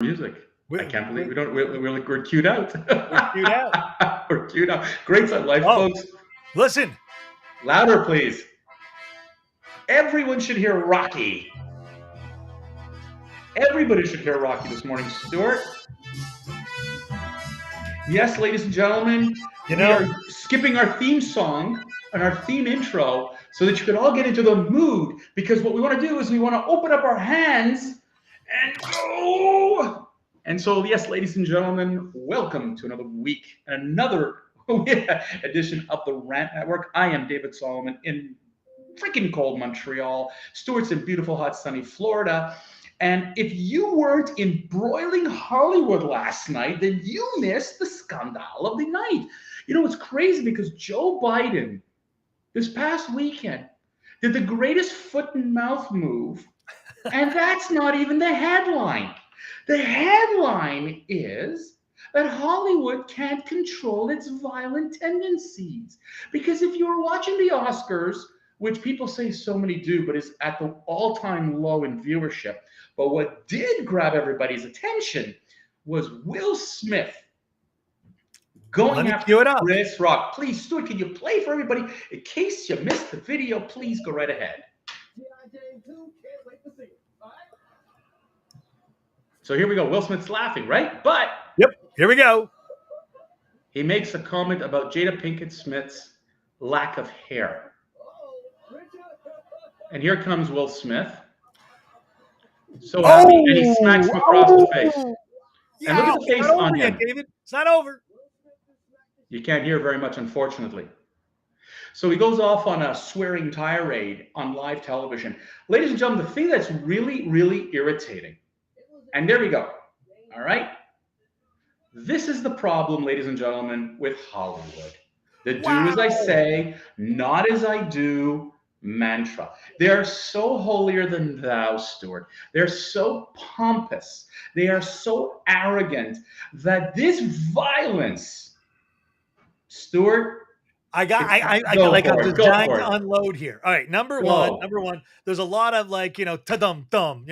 Music. I We're, can't believe we're, we're queued out. we're queued out. We're queued out. Great set life, Oh, folks. listen. Louder, please. Everyone should hear Rocky. Everybody should hear Rocky this morning, Stuart. Yes, ladies and gentlemen, You we know, are skipping our theme song and our theme intro so that you can all get into the mood. Because what we want to do is we want to open up our hands and go. And so, yes, ladies and gentlemen, welcome to another week and another edition of the Rant Network. I am David Solomon in freaking cold Montreal. Stuart's in beautiful, hot, sunny Florida. And if you weren't in broiling Hollywood last night, then you missed the scandal of the night. You know, it's crazy because Joe Biden this past weekend did the greatest foot and mouth move, and that's not even the headline. The headline is that Hollywood can't control its violent tendencies. Because if you were watching the Oscars, which people say so many do, but is at the all-time low in viewership, but what did grab everybody's attention was Will Smith let going me after cue it up. Chris Rock. Please, Stuart, can you play for everybody? In case you missed the video, please go right ahead. So here we go. Will Smith's laughing, right? But Yep, here we go. he makes a comment about Jada Pinkett Smith's lack of hair. And here comes Will Smith. So happy, and he smacks him across the face. Yeah, And look at the it's face not over on yet, him. David. It's not over. You can't hear very much, unfortunately. So he goes off on a swearing tirade on live television. Ladies and gentlemen, the thing that's really, really irritating, and there we go. All right. This is the problem, ladies and gentlemen, with Hollywood. The do as I say, not as I do mantra. They are so holier than thou, Stuart. They're so pompous. They are so arrogant that this violence, Stuart, I go like I'm for it. Go designed for to it. unload here. All right, number Go. one, there's a lot of like, ta-dum thumb,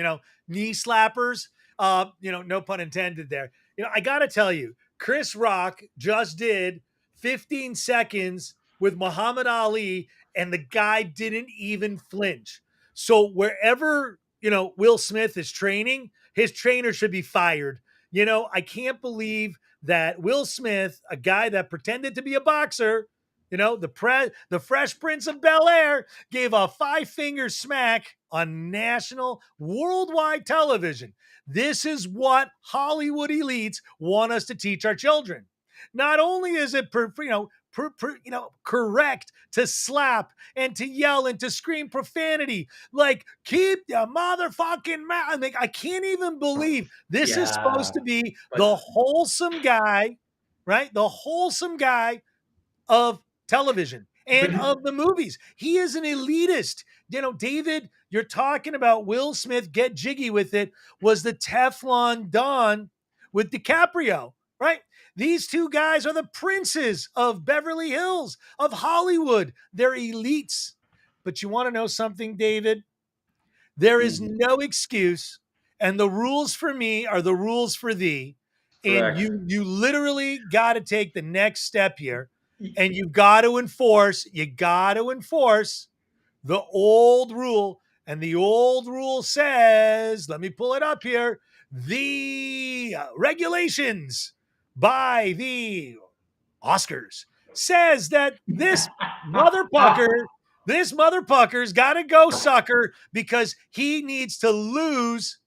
knee slappers. No pun intended there. I gotta tell you, Chris Rock just did 15 seconds with Muhammad Ali, and the guy didn't even flinch. So wherever Will Smith is training, his trainer should be fired. I can't believe that Will Smith, a guy that pretended to be a boxer, the Fresh Prince of Bel Air gave a five-finger smack on national, worldwide television. This is what Hollywood elites want us to teach our children. Not only is it correct to slap and to yell and to scream profanity, like keep your motherfucking mouth. I can't even believe this is supposed to be the But wholesome guy, right? The wholesome guy of television but and of the movies. He is an elitist. David, you're talking about Will Smith, get jiggy with it, was the Teflon Don with DiCaprio, right? These two guys are the princes of Beverly Hills, of Hollywood. They're elites. But you want to know something, David? There is no excuse, and the rules for me are the rules for thee. And correct. you literally got to take the next step here, and you got to enforce the old rule. And the old rule says, let me pull it up here, the regulations by the Oscars says that this motherfucker's got to go sucker because he needs to lose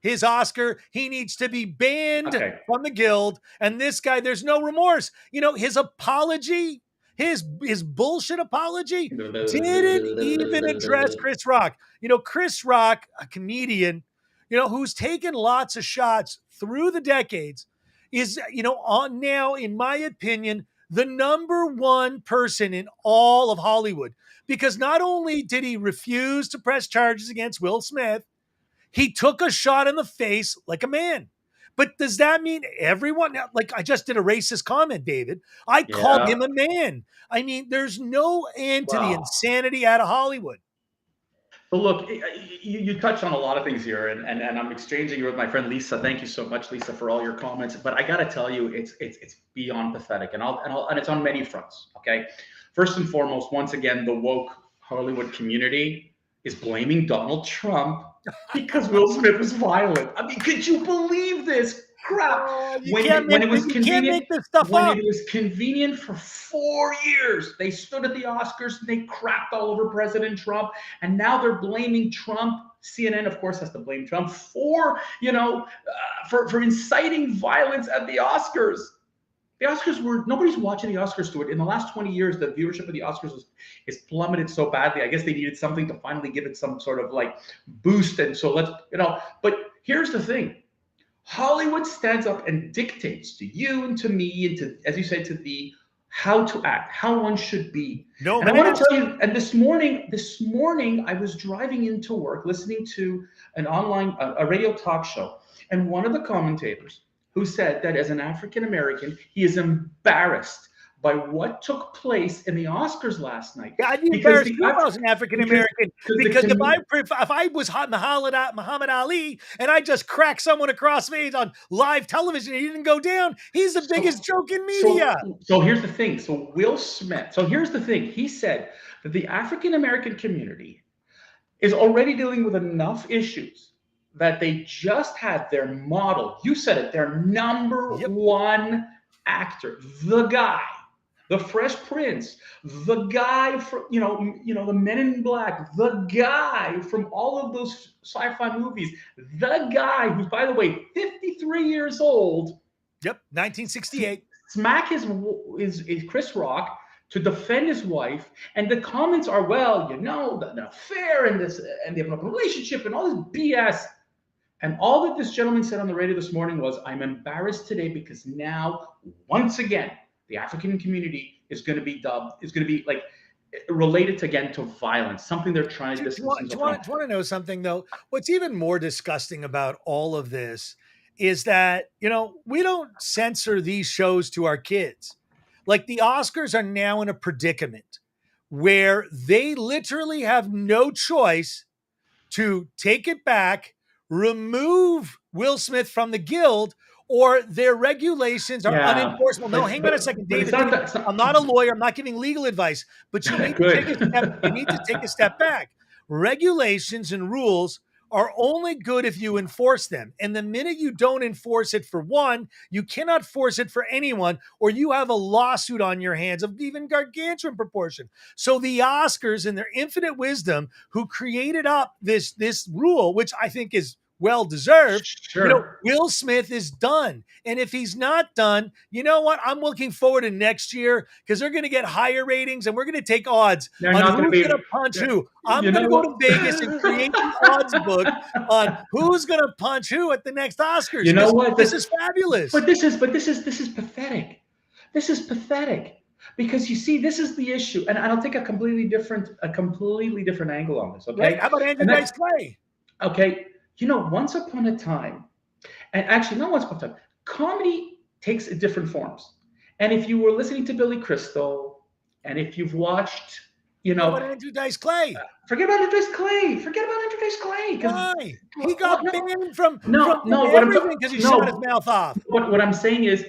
his Oscar. He needs to be banned Okay. from the guild. And this guy, there's no remorse. His apology, his bullshit apology didn't even address Chris Rock. Chris Rock, a comedian, who's taken lots of shots through the decades, is, on now, in my opinion, the number one person in all of Hollywood. Because not only did he refuse to press charges against Will Smith, he took a shot in the face like a man. But does that mean everyone? Like, I just did a racist comment, David. I called Yeah. him a man. I mean, there's no end to the Wow. insanity out of Hollywood. So look, you touched on a lot of things here, and I'm exchanging with my friend Lisa. Thank you so much, Lisa, for all your comments. But I got to tell you, it's beyond pathetic, and it's on many fronts. Okay, first and foremost, once again, the woke Hollywood community is blaming Donald Trump because Will Smith was violent. I mean, could you believe this crap? Oh, When it was you can't convenient, make this stuff when up. it was convenient for 4 years, they stood at the Oscars and they crapped all over President Trump, and now they're blaming Trump. CNN, of course, has to blame Trump for for inciting violence at the Oscars. The Oscars were nobody's watching the Oscars, Stuart. In the last 20 years, the viewership of the Oscars is plummeted so badly. I guess they needed something to finally give it some sort of like boost. And so but here's the thing. Hollywood stands up and dictates to you and to me and to, as you said, to the how to act, how one should be. No And I want mask. to tell you, and this morning I was driving into work listening to an online a radio talk show, and one of the commentators who said that as an African American, he is embarrassed by what took place in the Oscars last night Yeah, I'd be because embarrassed the too if I was an African because American. because the Because community. if I was Muhammad Ali and I just cracked someone across the face on live television and he didn't go down, he's the biggest So, joke in so, media. so here's the thing. So Will Smith. So here's the thing. He said that the African American community is already dealing with enough issues that they just had their model. You said it. Their number Yep. one actor, the guy, the Fresh Prince, the guy from the Men in Black, the guy from all of those sci-fi movies, the guy who's, by the way, 53 years old. Yep. 1968. Smack is Chris Rock to defend his wife, and the comments are, well, the affair and this, and they have an open relationship and all this BS. And all that this gentleman said on the radio this morning was, I'm embarrassed today because now, once again, the African community is going to be like related again to violence, something they're trying to distance themselves from. Want to know something though? What's even more disgusting about all of this is that, we don't censor these shows to our kids. Like the Oscars are now in a predicament where they literally have no choice to take it back, remove Will Smith from the guild, or their regulations are Yeah, unenforceable. No, hang on a second, David. I'm not a lawyer. I'm not giving legal advice, but you need to take a step. You need to take a step back. Regulations and rules are only good if you enforce them. And the minute you don't enforce it for one, you cannot force it for anyone, or you have a lawsuit on your hands of even gargantuan proportion. So the Oscars, in their infinite wisdom, who created up this rule, which I think is well deserved. Sure. Will Smith is done. And if he's not done, you know what? I'm looking forward to next year because they're going to get higher ratings and we're going to take odds They're on not who's going going to punch who. I'm You going to know go to what? Vegas and create the odds book on who's going to punch who at the next Oscars. You know what? This is fabulous. But this is pathetic. This is pathetic because you see, this is the issue, and I'll take a completely different angle on this. Okay, Right? How about Andrew Dice Clay? Okay, once upon a time, and actually not once upon a time, comedy takes different forms. And if you were listening to Billy Crystal, and if you've watched, How about Andrew Dice Clay? forget about Andrew Dice Clay. Forget about Andrew Dice Clay. Why? He got banned from what everything because he shot his mouth off. What I'm saying is,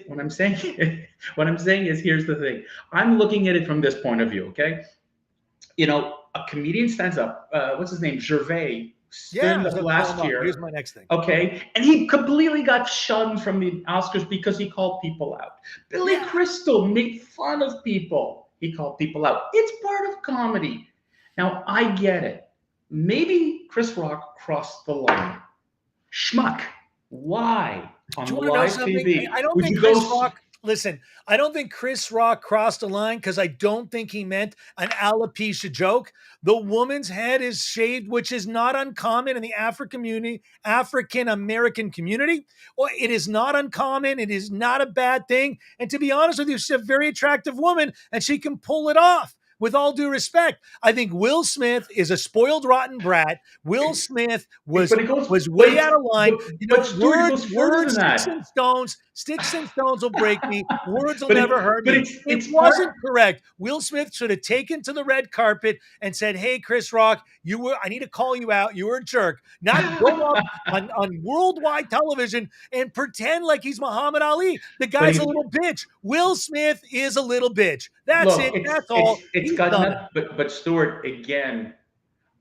here's the thing. I'm looking at it from this point of view. Okay, a comedian stands up. What's his name? Gervais. Last year. Here's my next thing. Okay, and he completely got shunned from the Oscars because he called people out. Billy Crystal made fun of people. He called people out. It's part of comedy. Now I get it. Maybe Chris Rock crossed the line. Schmuck. Why on live TV? I don't think Chris Rock. Listen, I don't think Chris Rock crossed a line because I don't think he meant an alopecia joke. The woman's head is shaved, which is not uncommon in the African American community. Well, it is not uncommon. It is not a bad thing. And to be honest with you, she's a very attractive woman and she can pull it off. with all due respect, I think Will Smith is a spoiled, rotten brat. Will Smith was But it goes, was way out of line. Stuart, it goes further than that. Sticks and stones will break me. Words will But never hurt me. It it's wasn't part. correct. Will Smith should have taken to the red carpet and said, "Hey, Chris Rock, I need to call you out. You were a jerk." Not go up on worldwide television and pretend like he's Muhammad Ali. The But guy's a little bitch. Will Smith is a little bitch. That's look, it. That's all. it's He's got done. nothing. But Stuart, again,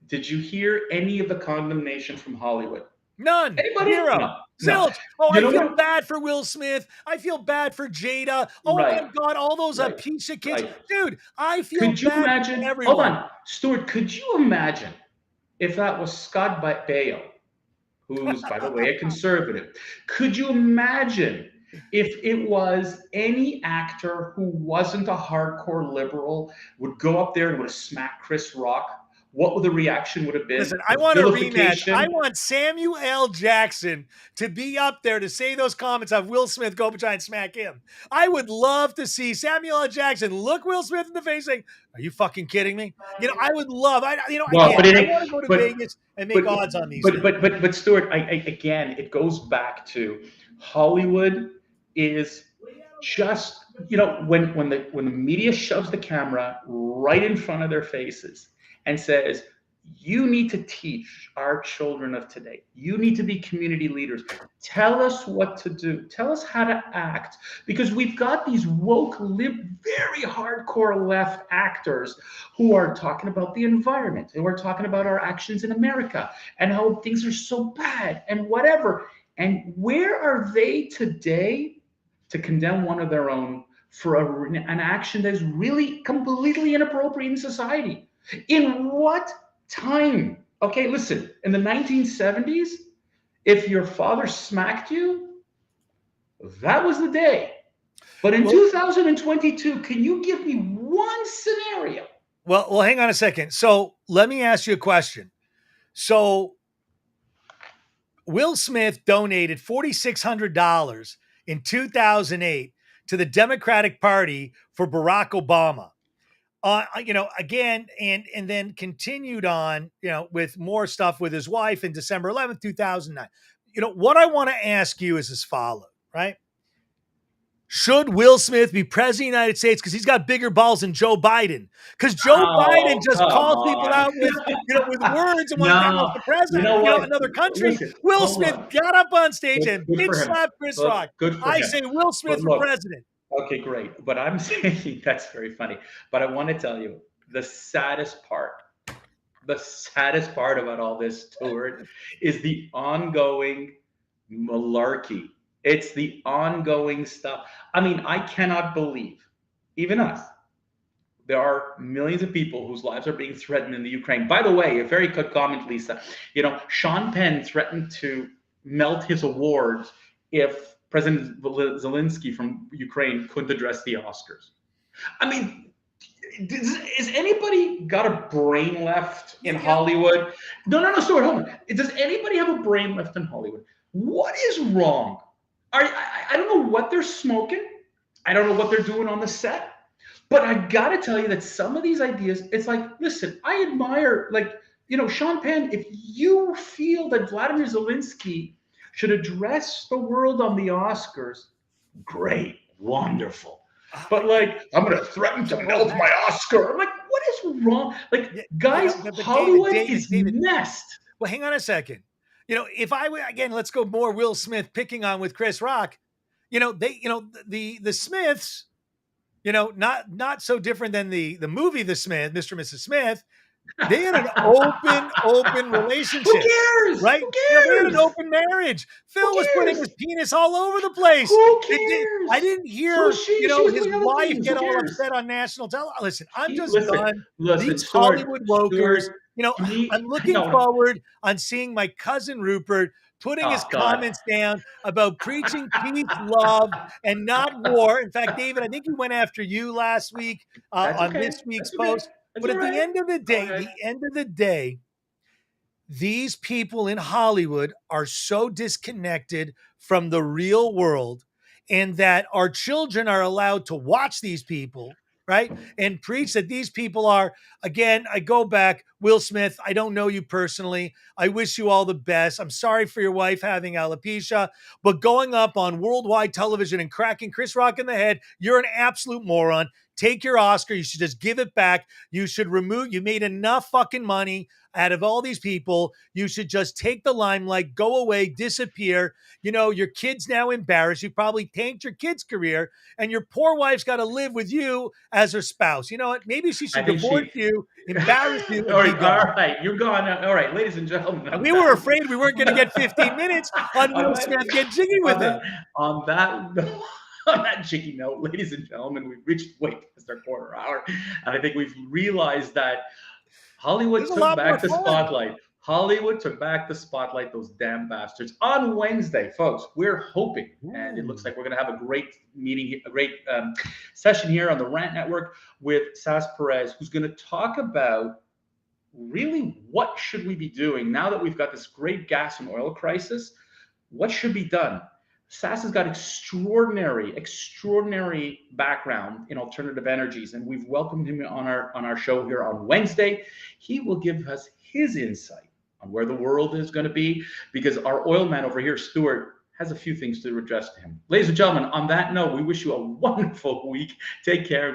did you hear any of the condemnation from Hollywood? None. Anybody? Zero. No, no. Zilch. Oh, You I know feel what? bad for Will Smith. I feel bad for Jada. Oh my Right, God, all those right, piece of kids. right. Dude, I feel Could you bad for imagine? Hold everyone. on, Stuart. Could you imagine if that was Scott Baio, who's, by the way, a conservative? Could you imagine if it was any actor who wasn't a hardcore liberal would go up there and would have smacked Chris Rock? What the reaction would have been? Listen, I The want a rematch. I vilification. want Samuel L. Jackson to be up there to say those comments of Will Smith go up and try and smack him. I would love to see Samuel L. Jackson look Will Smith in the face saying, "Are you fucking kidding me?" I would love, Well, again, but it I ain't. want to go to But Vegas and make odds on these things. but Stuart, again, it goes back to Hollywood is just, when the media shoves the camera right in front of their faces and says, you need to teach our children of today, you need to be community leaders, tell us what to do, tell us how to act, because we've got these woke, very hardcore left actors who are talking about the environment, who are talking about our actions in America and how things are so bad and whatever. And where are they today to condemn one of their own for an action that is really completely inappropriate in society? In what time? Okay, listen, in the 1970s, if your father smacked you, that was the day. But in 2022, can you give me one scenario? Well, hang on a second. So let me ask you a question. So Will Smith donated $4,600 in 2008 to the Democratic Party for Barack Obama. Again, and then continued on, with more stuff with his wife in December 11th, 2009. What I want to ask you is as follows, right? Should Will Smith be president of the United States because he's got bigger balls than Joe Biden? Because Joe Biden Oh, just come calls people on. out with words and wants to oust No, the you president know of, what? another country. Listen, Will hold Smith on. got up on stage and Good bitch for him. slapped Chris Rock. Good for I him. say Will Smith But for look, president. okay, great. But I'm saying that's very funny. But I want to tell you the saddest part about all this, Stuart, is the ongoing malarkey. It's the ongoing stuff. I mean, I cannot believe, even us, there are millions of people whose lives are being threatened in the Ukraine. By the way, a very good comment, Lisa. Sean Penn threatened to melt his awards if President Zelensky from Ukraine couldn't address the Oscars. I mean, is anybody got a brain left in Hollywood? No, Stuart, hold on. Does anybody have a brain left in Hollywood? What is wrong? I don't know what they're smoking. I don't know what they're doing on the set. But I got to tell you that some of these ideas, it's like, listen, I admire, Sean Penn, if you feel that Vladimir Zelensky should address the world on the Oscars, great, wonderful. But I'm going to threaten to melt my Oscar. I'm like, what is wrong? Guys, Hollywood is messed. Well, hang on a second. Again, let's go more Will Smith picking on with Chris Rock. The Smiths, not so different than the movie The Smith, Mr. and Mrs. Smith. They had an open relationship. Who cares? Right? Who cares? They had an open marriage. Phil was putting his penis all over the place. Who cares? I didn't hear, his wife get all upset on national television. Listen, I'm just done. These Hollywood wokers. I'm looking forward on seeing my cousin Rupert putting his comments down about preaching peace, love, and not war. In fact, David, I think he went after you last week on this week's post. But at the end of the day, these people in Hollywood are so disconnected from the real world, and that our children are allowed to watch these people right? And preach that these people are, again, I go back, Will Smith, I don't know you personally. I wish you all the best. I'm sorry for your wife having alopecia, but going up on worldwide television and cracking Chris Rock in the head, you're an absolute moron. Take your Oscar. You should just give it back. You should remove, you made enough fucking money out of all these people. You should just take the limelight, go away, disappear. You know, your kid's now embarrassed. You probably tanked your kid's career, and your poor wife's got to live with you as her spouse. You know what? Maybe she I should think divorce she. you, embarrass you, All and be right, all gone. right, you're gone now. All right, ladies and gentlemen, And on we were that, afraid we weren't going to get 15 minutes on on Will that, Smith get jiggy with on it. that, on that, on that cheeky note, ladies and gentlemen, we've reached way past our quarter hour, and I think we've realized that Hollywood It was a took lot more back the fun. spotlight. Hollywood took back the spotlight, those damn bastards. On Wednesday, folks, we're hoping, and it looks Ooh. like we're going to have a great meeting, a great session here on the Rant Network with Sas Perez, who's going to talk about really what should we be doing now that we've got this great gas and oil crisis. What should be done? Sas has got extraordinary background in alternative energies, and we've welcomed him on our show here on Wednesday. He will give us his insight on where the world is going to be, because our oil man over here, Stuart, has a few things to address to him. Ladies and gentlemen, on that note, we wish you a wonderful week. Take care.